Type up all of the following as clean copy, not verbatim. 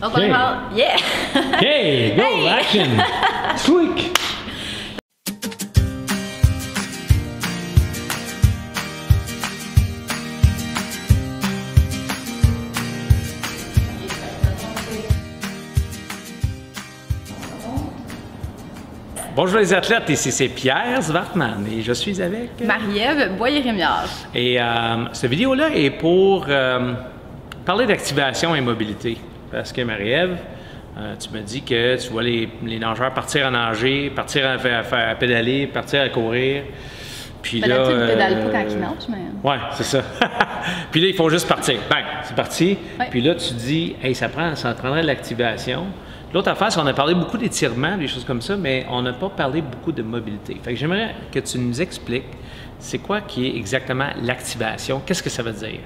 Donc on va... Yeah! Hey, go, hey. Action! Squeak! Bonjour les athlètes, ici c'est Pierre Zwartman et je suis avec... Marie-Ève Boyer-Rémiard. Et cette vidéo-là est pour parler d'activation et mobilité. Parce que Marie-Ève, tu me dis que tu vois les nageurs partir à nager, partir à pédaler, partir à courir. Puis là, tu ne pédales pas quand ils nagent, mais... Ouais, c'est ça. Puis là, il faut juste partir. Bang, c'est parti. Ouais. Puis là, tu dis, hey, ça prendrait de l'activation. L'autre affaire, c'est qu'on a parlé beaucoup d'étirement, des choses comme ça, mais on n'a pas parlé beaucoup de mobilité. Fait que j'aimerais que tu nous expliques c'est quoi qui est exactement l'activation, qu'est-ce que ça veut dire?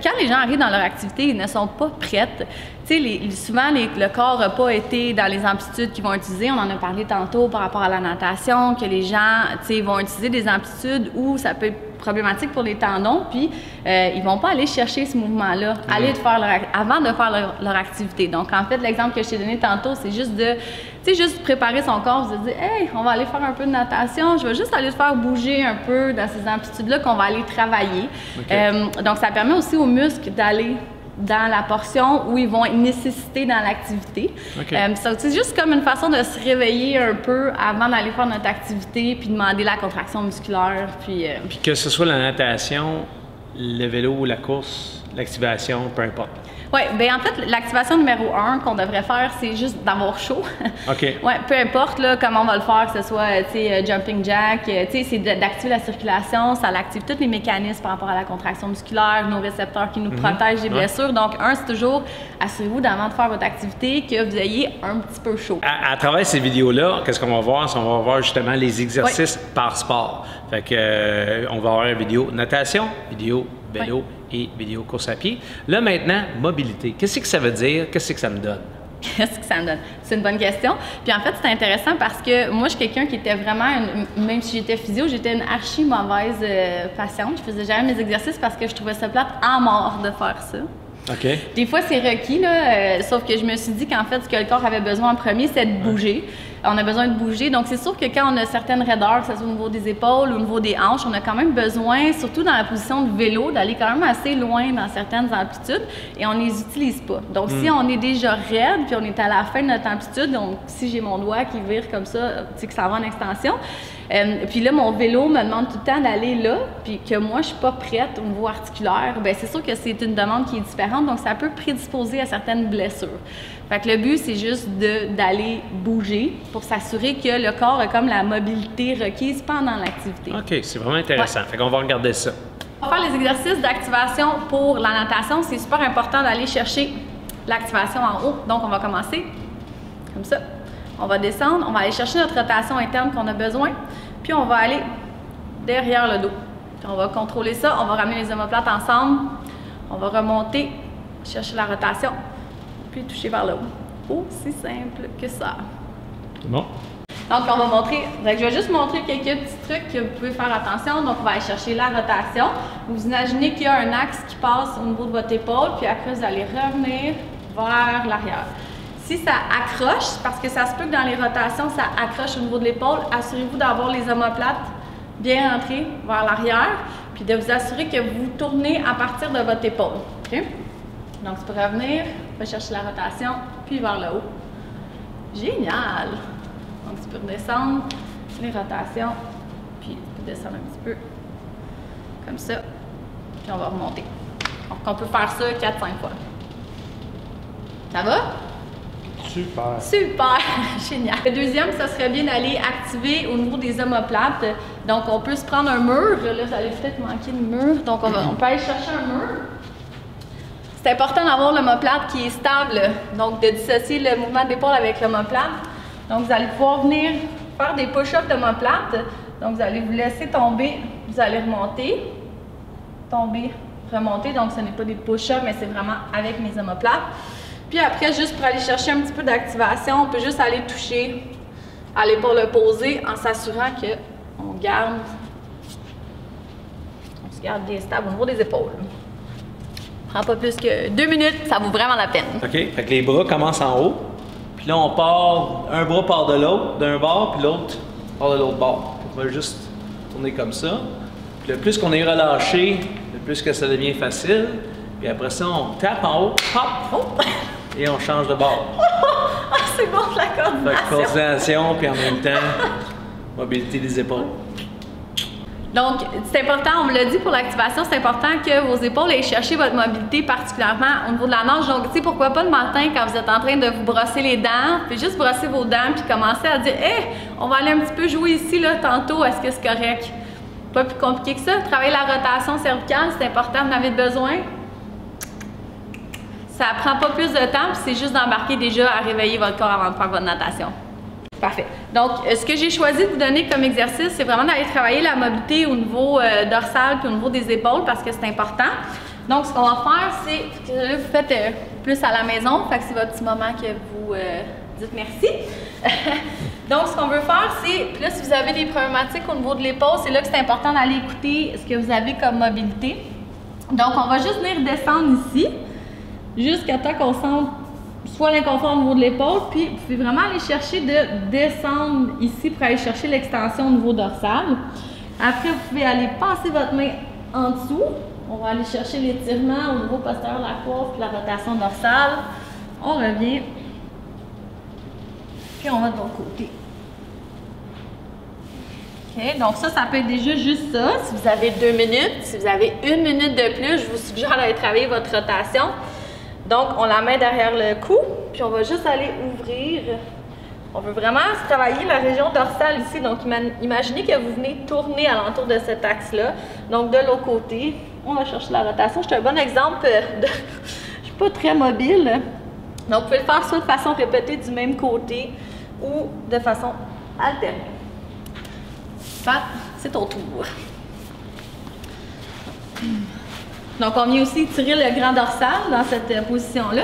Quand les gens arrivent dans leur activité, ils ne sont pas prêtes. Tu sais, souvent, le corps n'a pas été dans les amplitudes qu'ils vont utiliser. On en a parlé tantôt par rapport à la natation, que les gens, tu sais, vont utiliser des amplitudes où ça peut être problématique pour les tendons, puis ils vont pas aller chercher ce mouvement-là, aller avant de faire leur activité. Donc, en fait, l'exemple que je t'ai donné tantôt, c'est juste de, tu sais, juste préparer son corps, se dire, hey, on va aller faire un peu de natation, je vais juste aller te faire bouger un peu dans ces amplitudes-là qu'on va aller travailler. Okay. Donc, ça permet aussi aux muscles d'aller dans la portion où ils vont être nécessités dans l'activité. Okay. C'est juste comme une façon de se réveiller un peu avant d'aller faire notre activité puis demander la contraction musculaire. Puis que ce soit la natation, le vélo, la course, l'activation, peu importe. Oui, bien en fait, l'activation numéro 1 qu'on devrait faire, c'est juste d'avoir chaud. OK. Oui, peu importe là, comment on va le faire, que ce soit jumping jack, c'est d'activer la circulation, ça active tous les mécanismes par rapport à la contraction musculaire, nos récepteurs qui nous protègent des blessures. Donc, c'est toujours, assurez-vous d'avant de faire votre activité que vous ayez un petit peu chaud. À travers ces vidéos-là, qu'est-ce qu'on va voir? On va voir justement les exercices par sport. Fait que, on va avoir une vidéo natation, vidéo vélo et vidéo course à pied. Là, maintenant, mobilité. Qu'est-ce que ça veut dire? Qu'est-ce que ça me donne? Qu'est-ce que ça me donne? C'est une bonne question. Puis en fait, c'est intéressant parce que moi, je suis quelqu'un qui était vraiment, même si j'étais physio, j'étais une archi mauvaise patiente. Je faisais jamais mes exercices parce que je trouvais ça plate à mort de faire ça. Okay. Des fois, c'est requis, là, sauf que je me suis dit qu'en fait, ce que le corps avait besoin en premier, c'est de bouger. On a besoin de bouger. Donc, c'est sûr que quand on a certaines raideurs, que ce soit au niveau des épaules ou au niveau des hanches, on a quand même besoin, surtout dans la position de vélo, d'aller quand même assez loin dans certaines amplitudes et on ne les utilise pas. Donc, si on est déjà raide puis on est à la fin de notre amplitude, donc si j'ai mon doigt qui vire comme ça, tu sais que ça va en extension, puis là, mon vélo me demande tout le temps d'aller là, puis que moi, je suis pas prête au niveau articulaire, bien, c'est sûr que c'est une demande qui est différente, donc ça peut prédisposer à certaines blessures. Fait que le but, c'est juste d'aller bouger pour s'assurer que le corps a comme la mobilité requise pendant l'activité. OK, c'est vraiment intéressant. Ouais. Fait qu'on va regarder ça. On va faire les exercices d'activation pour la natation. C'est super important d'aller chercher l'activation en haut. Donc, on va commencer comme ça. On va descendre, on va aller chercher notre rotation interne qu'on a besoin, puis on va aller derrière le dos. Puis on va contrôler ça, on va ramener les omoplates ensemble, on va remonter, chercher la rotation, puis toucher vers le haut. Aussi simple que ça. Bon. Donc, on va montrer, donc je vais juste montrer quelques petits trucs que vous pouvez faire attention. Donc, on va aller chercher la rotation. Vous imaginez qu'il y a un axe qui passe au niveau de votre épaule, puis après, vous allez revenir vers l'arrière. Si ça accroche, parce que ça se peut que dans les rotations, ça accroche au niveau de l'épaule, assurez-vous d'avoir les omoplates bien rentrées vers l'arrière, puis de vous assurer que vous tournez à partir de votre épaule. Okay? Donc, tu peux revenir, rechercher la rotation, puis vers le haut. Génial! Donc, tu peux redescendre les rotations, puis tu peux descendre un petit peu, comme ça, puis on va remonter. Donc, on peut faire ça 4-5 fois. Ça va? Super! Super! Génial! Le deuxième, ça serait bien d'aller activer au niveau des omoplates. Donc, on peut se prendre un mur. Là, ça allait peut-être manquer de mur. Donc, on peut aller chercher un mur. C'est important d'avoir l'omoplate qui est stable. Donc, de dissocier le mouvement d'épaule avec l'omoplate. Donc, vous allez pouvoir venir faire des push-ups d'omoplate. Donc, vous allez vous laisser tomber. Vous allez remonter. Tomber, remonter. Donc, ce n'est pas des push-ups, mais c'est vraiment avec mes omoplates. Puis après, juste pour aller chercher un petit peu d'activation, on peut juste aller toucher à l'épaule opposée en s'assurant qu'on se garde bien stable au niveau des épaules. Prend pas plus que 2 minutes, ça vaut vraiment la peine. OK. Fait que les bras commencent en haut. Puis là, on part, un bras part de l'autre, d'un bord, puis l'autre part de l'autre bord. On va juste tourner comme ça. Puis le plus qu'on est relâché, le plus que ça devient facile. Puis après ça, on tape en haut, hop, et on change de bord. Ah, c'est bon, la coordination. Fait que coordination, puis en même temps, mobilité des épaules. Donc, c'est important, on me l'a dit pour l'activation, c'est important que vos épaules aillent chercher votre mobilité, particulièrement au niveau de la nage. Donc, tu sais, pourquoi pas le matin, quand vous êtes en train de vous brosser les dents, puis juste brosser vos dents, puis commencer à dire, hey, on va aller un petit peu jouer ici, là, tantôt, est-ce que c'est correct? Pas plus compliqué que ça. Travailler la rotation cervicale, c'est important, vous en avez besoin. Ça prend pas plus de temps, puis c'est juste d'embarquer déjà à réveiller votre corps avant de faire votre natation. Parfait. Donc, ce que j'ai choisi de vous donner comme exercice, c'est vraiment d'aller travailler la mobilité au niveau dorsal puis au niveau des épaules parce que c'est important. Donc, ce qu'on va faire, c'est que là, vous faites plus à la maison. Fait que c'est votre petit moment que vous dites merci. Donc, ce qu'on veut faire, c'est, puis là, si vous avez des problématiques au niveau de l'épaule, c'est là que c'est important d'aller écouter ce que vous avez comme mobilité. Donc, on va juste venir descendre ici, jusqu'à temps qu'on sente soit l'inconfort au niveau de l'épaule, puis vous pouvez vraiment aller chercher de descendre ici pour aller chercher l'extension au niveau dorsal. Après, vous pouvez aller passer votre main en dessous. On va aller chercher l'étirement au niveau postérieur de la coiffe puis la rotation dorsale. On revient. Puis on va de l'autre côté. OK, donc ça peut être déjà juste ça. Si vous avez 2 minutes, si vous avez 1 minute de plus, je vous suggère d'aller travailler votre rotation. Donc, on la met derrière le cou, puis on va juste aller ouvrir. On veut vraiment travailler la région dorsale ici. Donc, imaginez que vous venez tourner alentour de cet axe-là. Donc, de l'autre côté, on va chercher la rotation. C'est un bon exemple de... Je suis pas très mobile. Donc, vous pouvez le faire soit de façon répétée du même côté ou de façon alternée. Pat, c'est ton tour. Donc, on vient aussi tirer le grand dorsal dans cette position-là.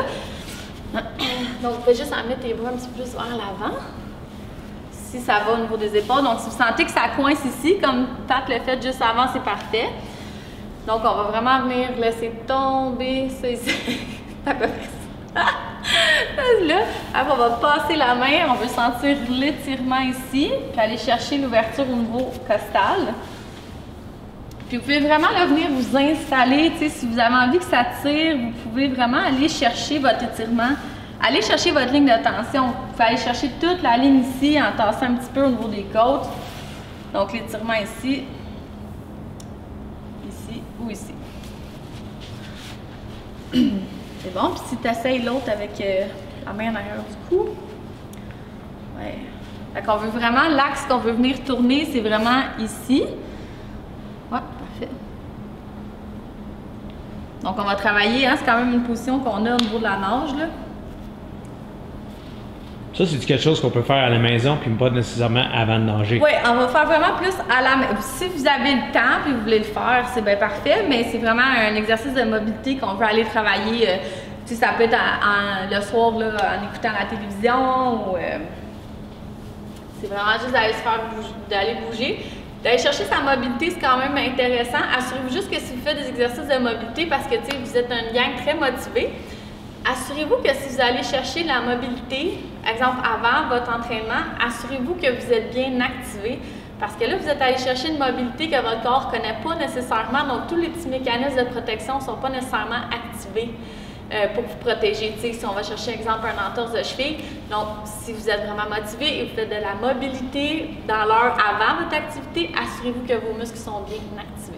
Donc, vous pouvez juste amener tes bras un petit peu plus vers l'avant. Si ça va au niveau des épaules. Donc, si vous sentez que ça coince ici, comme Pat le fait juste avant, c'est parfait. Donc, on va vraiment venir laisser tomber ça ici. C'est à peu près ça. Là, après, on va passer la main. On veut sentir l'étirement ici. Puis aller chercher l'ouverture au niveau costal. Puis vous pouvez vraiment là, venir vous installer, tu sais, si vous avez envie que ça tire, vous pouvez vraiment aller chercher votre étirement, aller chercher votre ligne de tension. Vous pouvez aller chercher toute la ligne ici en tassant un petit peu au niveau des côtes. Donc l'étirement ici, ici ou ici. C'est bon, puis si tu essayes l'autre avec la main en arrière du cou. Ouais. Fait qu'on veut vraiment, l'axe qu'on veut venir tourner, c'est vraiment ici. Ouais, parfait. Donc, on va travailler, hein, c'est quand même une position qu'on a au niveau de la nage, là. Ça, c'est quelque chose qu'on peut faire à la maison, puis pas nécessairement avant de nager. Oui, on va faire vraiment plus à la maison. Si vous avez le temps et vous voulez le faire, c'est bien parfait, mais c'est vraiment un exercice de mobilité qu'on veut aller travailler. Tu sais, ça peut être le soir, là, en écoutant la télévision, ou c'est vraiment juste d'aller se faire bouger, d'aller bouger. D'aller chercher sa mobilité, c'est quand même intéressant. Assurez-vous juste que si vous faites des exercices de mobilité, parce que vous êtes une gang très motivée, assurez-vous que si vous allez chercher la mobilité, par exemple avant votre entraînement, assurez-vous que vous êtes bien activé. Parce que là, vous êtes allé chercher une mobilité que votre corps ne connaît pas nécessairement. Donc, tous les petits mécanismes de protection ne sont pas nécessairement activés pour vous protéger. Tu sais, si on va chercher, exemple, un entorse de cheville, donc si vous êtes vraiment motivé et vous faites de la mobilité dans l'heure avant votre activité, assurez-vous que vos muscles sont bien activés.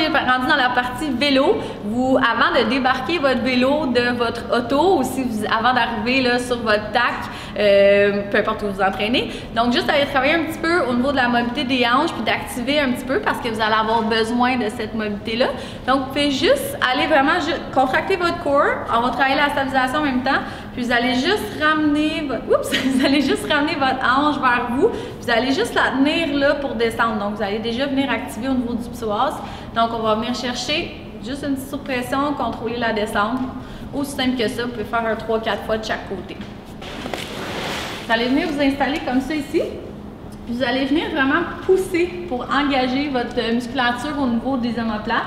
Rendu dans la partie vélo, avant de débarquer votre vélo de votre auto ou si avant d'arriver là sur votre TAC, peu importe où vous entraînez, donc juste aller travailler un petit peu au niveau de la mobilité des hanches puis d'activer un petit peu parce que vous allez avoir besoin de cette mobilité-là. Donc, vous pouvez juste aller vraiment contracter votre corps. On va travailler la stabilisation en même temps. Puis vous allez juste ramener votre hanche vers vous. Vous allez juste la tenir là pour descendre. Donc, vous allez déjà venir activer au niveau du psoas. Donc, on va venir chercher juste une petite surpression, contrôler la descente. Aussi simple que ça, vous pouvez faire un 3-4 fois de chaque côté. Vous allez venir vous installer comme ça ici. Puis vous allez venir vraiment pousser pour engager votre musculature au niveau des omoplates.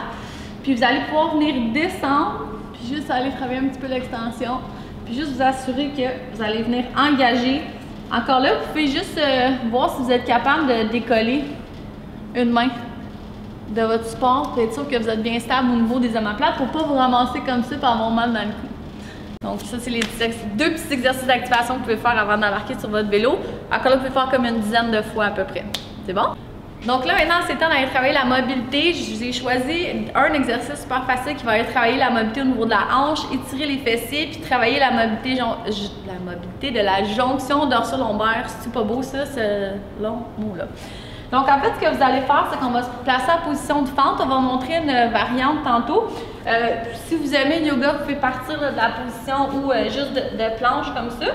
Puis vous allez pouvoir venir descendre, puis juste aller travailler un petit peu l'extension, puis juste vous assurer que vous allez venir engager. Encore là, vous pouvez juste voir si vous êtes capable de décoller une main de votre support pour être sûr que vous êtes bien stable au niveau des omoplates pour ne pas vous ramasser comme ça et avoir mal dans le cou. Donc ça, c'est les deux petits exercices d'activation que vous pouvez faire avant d'embarquer sur votre vélo. Encore là, vous pouvez faire comme une dizaine de fois à peu près. C'est bon? Donc là, maintenant, c'est temps d'aller travailler la mobilité. Je vous ai choisi un exercice super facile qui va aller travailler la mobilité au niveau de la hanche, étirer les fessiers, puis travailler la mobilité de la jonction dorsale-lombaire. C'est pas beau ça, ce long mot-là. Donc en fait, ce que vous allez faire, c'est qu'on va se placer en position de fente. On va montrer une variante tantôt. Si vous aimez le yoga, vous pouvez partir de la position ou juste de planche comme ça.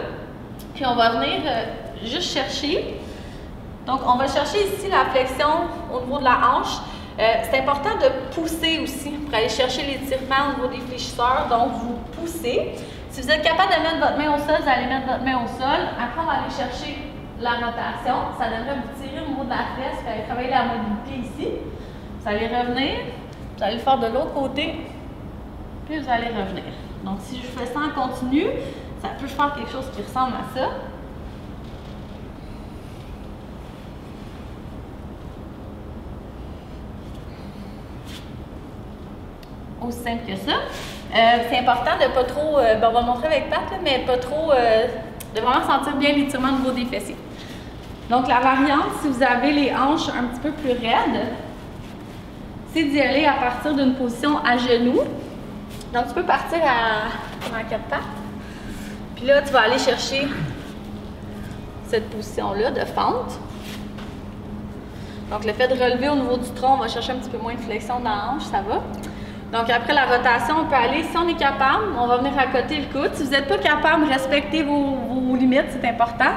Puis on va venir juste chercher. Donc, on va chercher ici la flexion au niveau de la hanche. C'est important de pousser aussi pour aller chercher l'étirement au niveau des fléchisseurs. Donc, vous poussez. Si vous êtes capable de mettre votre main au sol, vous allez mettre votre main au sol. Après, on va aller chercher la rotation. Ça devrait vous tirer au niveau de la fesse. Vous allez travailler la mobilité ici. Vous allez revenir. Vous allez le faire de l'autre côté. Puis, vous allez revenir. Donc, si je fais ça en continu, ça peut faire quelque chose qui ressemble à ça. Aussi simple que ça. C'est important de pas trop, on va le montrer avec Pat, là, mais pas trop, de vraiment sentir bien l'étirement au niveau des fessiers. Donc la variante, si vous avez les hanches un petit peu plus raides, c'est d'y aller à partir d'une position à genoux. Donc tu peux partir à quatre pattes. Puis là, tu vas aller chercher cette position-là de fente. Donc le fait de relever au niveau du tronc, on va chercher un petit peu moins de flexion dans la hanche, ça va. Donc après la rotation, on peut aller, si on est capable, on va venir à côté le coude. Si vous n'êtes pas capable, respectez vos limites, c'est important.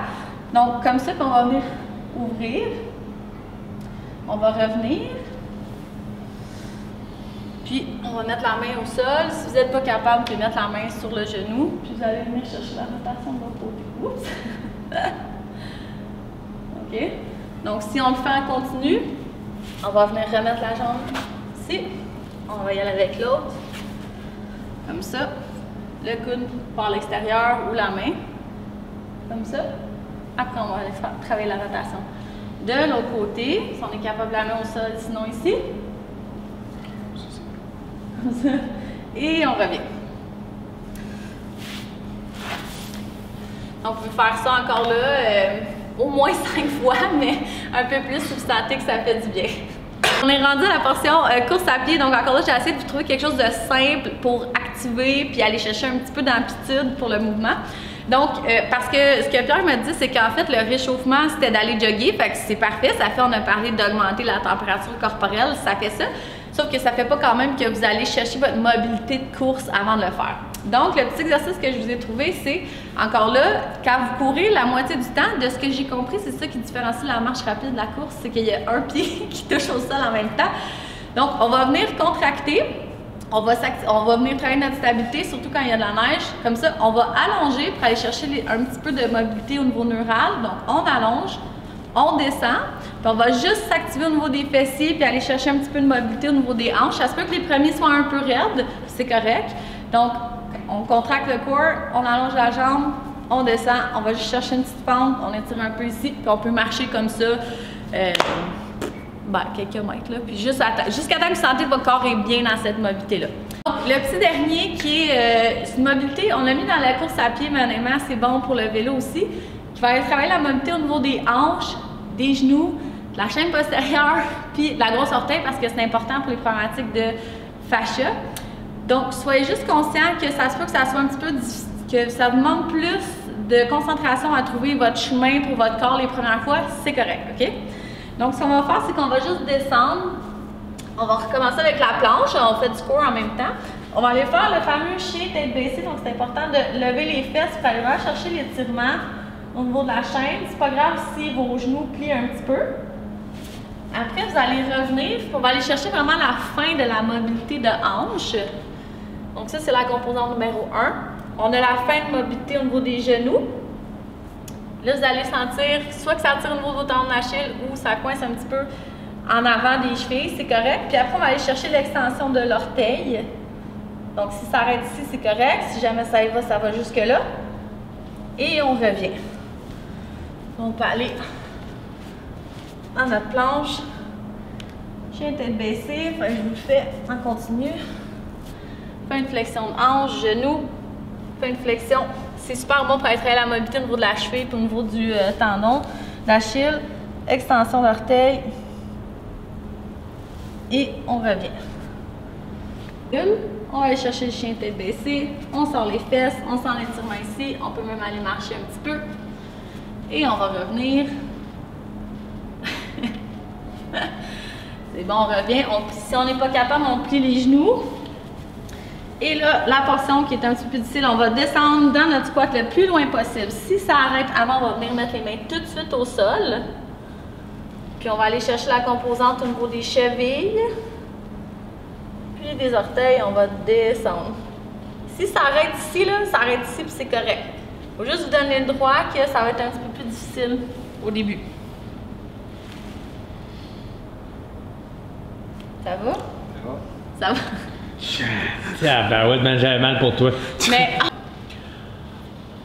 Donc comme ça, on va venir ouvrir. On va revenir. Puis on va mettre la main au sol. Si vous n'êtes pas capable, vous pouvez mettre la main sur le genou. Puis vous allez venir chercher la rotation de l'autre côté. Oups! OK. Donc si on le fait en continu, on va venir remettre la jambe ici. On va y aller avec l'autre, comme ça. Le coude par l'extérieur ou la main, comme ça. Après, on va aller travailler la rotation. De l'autre côté, si on est capable de la main au sol, sinon ici. Comme ça. Et on revient. Donc, vous pouvez faire ça encore là, au moins 5 fois, mais un peu plus si vous sentez que ça fait du bien. On est rendu à la portion course à pied, donc encore là, j'ai essayé de vous trouver quelque chose de simple pour activer puis aller chercher un petit peu d'amplitude pour le mouvement. Donc, parce que ce que Pierre m'a dit, c'est qu'en fait, le réchauffement, c'était d'aller jogger, fait que c'est parfait, ça fait, on a parlé d'augmenter la température corporelle, ça fait ça, sauf que ça fait pas quand même que vous allez chercher votre mobilité de course avant de le faire. Donc, le petit exercice que je vous ai trouvé, c'est, encore là, quand vous courez la moitié du temps, de ce que j'ai compris, c'est ça qui différencie la marche rapide de la course, c'est qu'il y a un pied qui touche au sol en même temps. Donc, on va venir contracter, on va venir travailler notre stabilité, surtout quand il y a de la neige. Comme ça, on va allonger pour aller chercher un petit peu de mobilité au niveau neural. Donc, on allonge, on descend, puis on va juste s'activer au niveau des fessiers, puis aller chercher un petit peu de mobilité au niveau des hanches. Ça se peut que les premiers soient un peu raides, c'est correct. Donc, on contracte le corps, on allonge la jambe, on descend, on va juste chercher une petite pente, on étire un peu ici, puis on peut marcher comme ça quelques mètres, là, puis jusqu'à temps que vous sentez que votre corps est bien dans cette mobilité-là. Donc, le petit dernier qui est une mobilité, on l'a mis dans la course à pied, mais honnêtement, c'est bon pour le vélo aussi, qui va aller travailler la mobilité au niveau des hanches, des genoux, de la chaîne postérieure, puis de la grosse orteil, parce que c'est important pour les problématiques de fascia. Donc, soyez juste conscient que ça se peut que ça soit un petit peu difficile, que ça vous manque plus de concentration à trouver votre chemin pour votre corps les premières fois, c'est correct, OK? Donc, ce qu'on va faire, c'est qu'on va juste descendre. On va recommencer avec la planche, on fait du core en même temps. On va aller faire le fameux chien tête baissée, donc c'est important de lever les fesses pour aller vraiment chercher l'étirement au niveau de la chaîne. C'est pas grave si vos genoux plient un petit peu. Après, vous allez revenir, on va aller chercher vraiment la fin de la mobilité de hanche. Donc ça, c'est la composante numéro 1. On a la fin de mobilité au niveau des genoux. Là, vous allez sentir soit que ça tire au niveau de vos tendons d'Achille ou ça coince un petit peu en avant des chevilles, c'est correct. Puis après, on va aller chercher l'extension de l'orteil. Donc, si ça arrête ici, c'est correct. Si jamais ça y va, ça va jusque-là. Et on revient. On peut aller dans notre planche. Chien tête baissée. Enfin, je vous le fais en continu. Fais une flexion de hanche, genou. Fais une flexion. C'est super bon pour aller travailler la mobilité au niveau de la cheville et au niveau du tendon d'Achille. Extension d'orteil. Et on revient. On va aller chercher le chien tête baissée. On sort les fesses. On sent l'étirement ici. On peut même aller marcher un petit peu. Et on va revenir. C'est bon, on revient. Si on n'est pas capable, on plie les genoux. Et là, la portion qui est un petit peu plus difficile, on va descendre dans notre squat le plus loin possible. Si ça arrête avant, on va venir mettre les mains tout de suite au sol. Puis on va aller chercher la composante au niveau des chevilles. Puis des orteils, on va descendre. Si ça arrête ici, là, ça arrête ici puis c'est correct. Il faut juste vous donner le droit que ça va être un petit peu plus difficile au début. Ça va? Ça va? Ah, ben ouais, j'avais mal pour toi. Mais...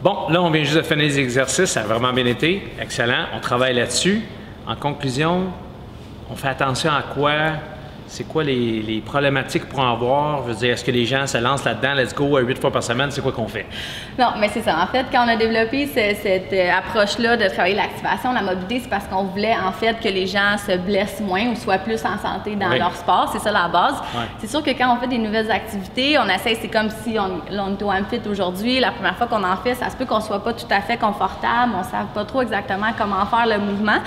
Bon, là, on vient juste de finir les exercices. Ça a vraiment bien été. Excellent. On travaille là-dessus. En conclusion, on fait attention à quoi? C'est quoi les problématiques pour en voir? Je veux dire, est-ce que les gens se lancent là-dedans, let's go, 8 fois par semaine, c'est quoi qu'on fait? Non, mais c'est ça. En fait, quand on a développé cette approche-là de travailler l'activation, la mobilité, c'est parce qu'on voulait, en fait, que les gens se blessent moins ou soient plus en santé dans leur sport. C'est ça la base. Ouais. C'est sûr que quand on fait des nouvelles activités, on essaie, c'est comme si on est au Amfit aujourd'hui. La première fois qu'on en fait, ça se peut qu'on soit pas tout à fait confortable, on ne sait pas trop exactement comment faire le mouvement.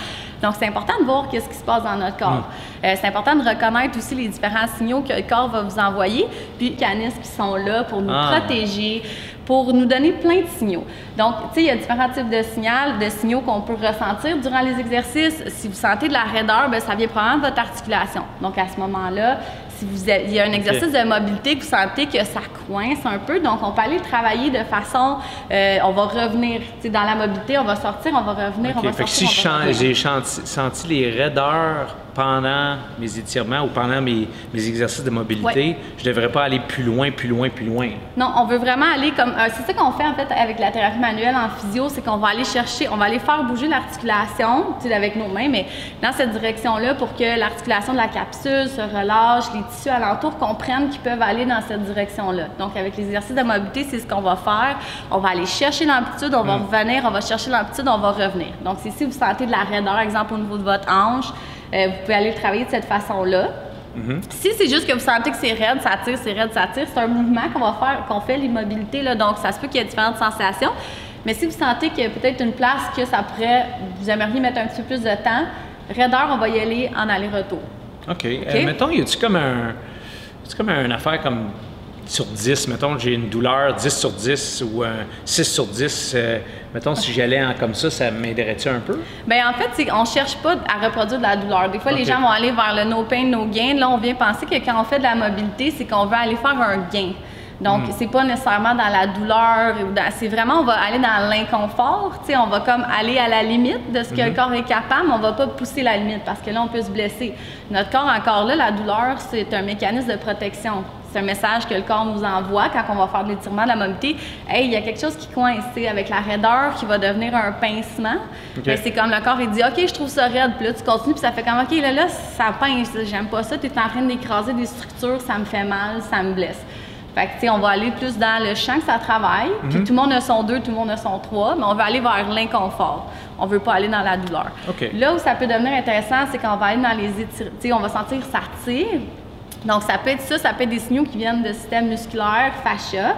Donc, c'est important de voir qu'est-ce qui se passe dans notre corps. C'est important de reconnaître aussi les différents signaux que le corps va vous envoyer, puis les mécanismes qui sont là pour nous protéger, pour nous donner plein de signaux. Donc, tu sais, il y a différents types de signaux qu'on peut ressentir durant les exercices. Si vous sentez de la raideur, bien, ça vient probablement de votre articulation. Donc, à ce moment-là, il y a un exercice de mobilité que vous sentez que ça coince un peu, donc on peut aller travailler de façon, on va revenir, tu sais, dans la mobilité, on va sortir, on va revenir, on va sortir. Fait que si j'ai senti les raideurs pendant mes étirements ou pendant mes exercices de mobilité, je ne devrais pas aller plus loin. Non, on veut vraiment aller comme, c'est ça qu'on fait en fait avec la thérapie manuelle en physio, c'est qu'on va aller chercher, on va aller faire bouger l'articulation, tu sais, avec nos mains, mais dans cette direction-là pour que l'articulation de la capsule se relâche, les tissus alentours comprennent qu'ils peuvent aller dans cette direction-là. Donc, avec les exercices de mobilité, c'est ce qu'on va faire. On va aller chercher l'amplitude, on va revenir, on va chercher l'amplitude, on va revenir. Donc, c'est si vous sentez de la raideur, exemple au niveau de votre hanche, vous pouvez aller le travailler de cette façon-là. Si c'est juste que vous sentez que c'est raide, ça tire, c'est un mouvement qu'on fait l'immobilité, là. Donc, ça se peut qu'il y ait différentes sensations. Mais si vous sentez qu'il y a peut-être une place que ça pourrait, vous aimeriez mettre un petit peu plus de temps, raideur, on va y aller en aller-retour. OK. Mettons, y a-tu comme une affaire comme sur 10, mettons, j'ai une douleur 10 sur 10 ou 6 sur 10, mettons, si j'allais comme ça m'aiderait-tu un peu? Bien, en fait, on ne cherche pas à reproduire de la douleur. Des fois, les gens vont aller vers le no pain, no gain. Là, on vient penser que quand on fait de la mobilité, c'est qu'on veut aller faire un gain. Donc, c'est pas nécessairement dans la douleur, c'est vraiment, on va aller dans l'inconfort, tu sais, on va comme aller à la limite de ce que le corps est capable, mais on va pas pousser la limite parce que là, on peut se blesser. Notre corps, encore là, la douleur, c'est un mécanisme de protection. C'est un message que le corps nous envoie quand on va faire de l'étirement, de la mobilité. Hey, il y a quelque chose qui coince, avec la raideur qui va devenir un pincement. Okay. C'est comme le corps, il dit, OK, je trouve ça raide. Puis là, tu continues, puis ça fait comme, OK, là, ça pince, j'aime pas ça, tu es en train d'écraser des structures, ça me fait mal, ça me blesse. Fait que, tu sais, on va aller plus dans le champ que ça travaille, puis tout le monde a son 2, tout le monde a son 3, mais on veut aller vers l'inconfort. On veut pas aller dans la douleur. Okay. Là où ça peut devenir intéressant, c'est qu'on va aller dans les étirements. Tu sais, on va sentir que ça tire. Donc, ça peut être ça, ça peut être des signaux qui viennent de système musculaire, fascia.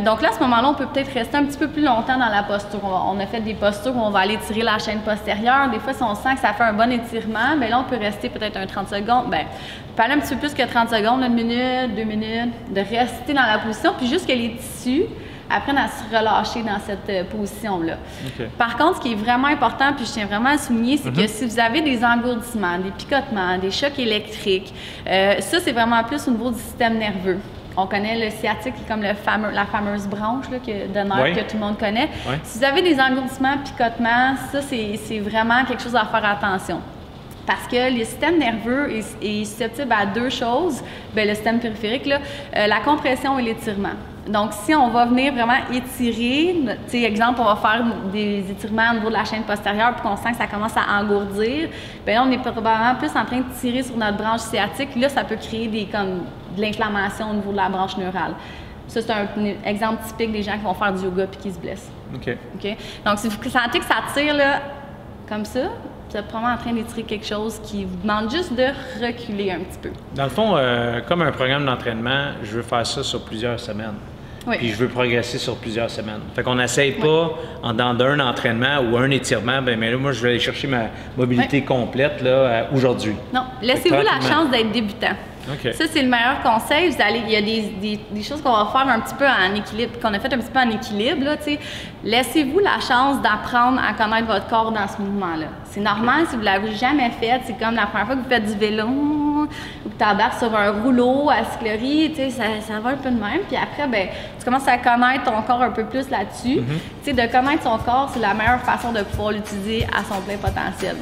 Donc là, à ce moment-là, on peut peut-être rester un petit peu plus longtemps dans la posture. On a fait des postures où on va aller tirer la chaîne postérieure. Des fois, si on sent que ça fait un bon étirement, bien là, on peut rester peut-être un 30 secondes. Bien, on peut aller un petit peu plus que 30 secondes, 1 minute, 2 minutes, de rester dans la position, puis juste que les tissus apprennent à se relâcher dans cette position-là. Okay. Par contre, ce qui est vraiment important, puis je tiens vraiment à souligner, c'est que si vous avez des engourdissements, des picotements, des chocs électriques, ça, c'est vraiment plus au niveau du système nerveux. On connaît le sciatique, qui est comme la fameuse branche là, de nerfs que tout le monde connaît. Si vous avez des engourdissements, picotements, ça, c'est vraiment quelque chose à faire attention. Parce que le système nerveux est susceptible à 2 choses. Bien, le système périphérique, là, la compression et l'étirement. Donc, si on va venir vraiment étirer, tu sais, exemple, on va faire des étirements au niveau de la chaîne postérieure puis qu'on sent que ça commence à engourdir, bien là, on est probablement plus en train de tirer sur notre branche sciatique. Là, ça peut créer de l'inflammation au niveau de la branche neurale. Ça, c'est un exemple typique des gens qui vont faire du yoga puis qui se blessent. OK. Donc, si vous sentez que ça tire là, comme ça, vous êtes probablement en train d'étirer quelque chose qui vous demande juste de reculer un petit peu. Dans le fond, comme un programme d'entraînement, je veux faire ça sur plusieurs semaines. Oui. Puis je veux progresser sur plusieurs semaines. Fait qu'on n'essaye pas, dans un entraînement ou un étirement, ben mais là, moi, je vais aller chercher ma mobilité complète là, aujourd'hui. Non, laissez-vous la chance d'être débutant. Okay. Ça, c'est le meilleur conseil. Il y a des choses qu'on va faire un petit peu en équilibre, qu'on a fait un petit peu en équilibre, là, tu sais. Laissez-vous la chance d'apprendre à connaître votre corps dans ce mouvement-là. C'est normal si vous ne l'avez jamais fait. C'est comme la première fois que vous faites du vélo ou que tu embarques sur un rouleau à cyclerie, tu sais, ça va un peu de même. Puis après, ben, tu commences à connaître ton corps un peu plus là-dessus. Tu sais, de connaître son corps, c'est la meilleure façon de pouvoir l'utiliser à son plein potentiel.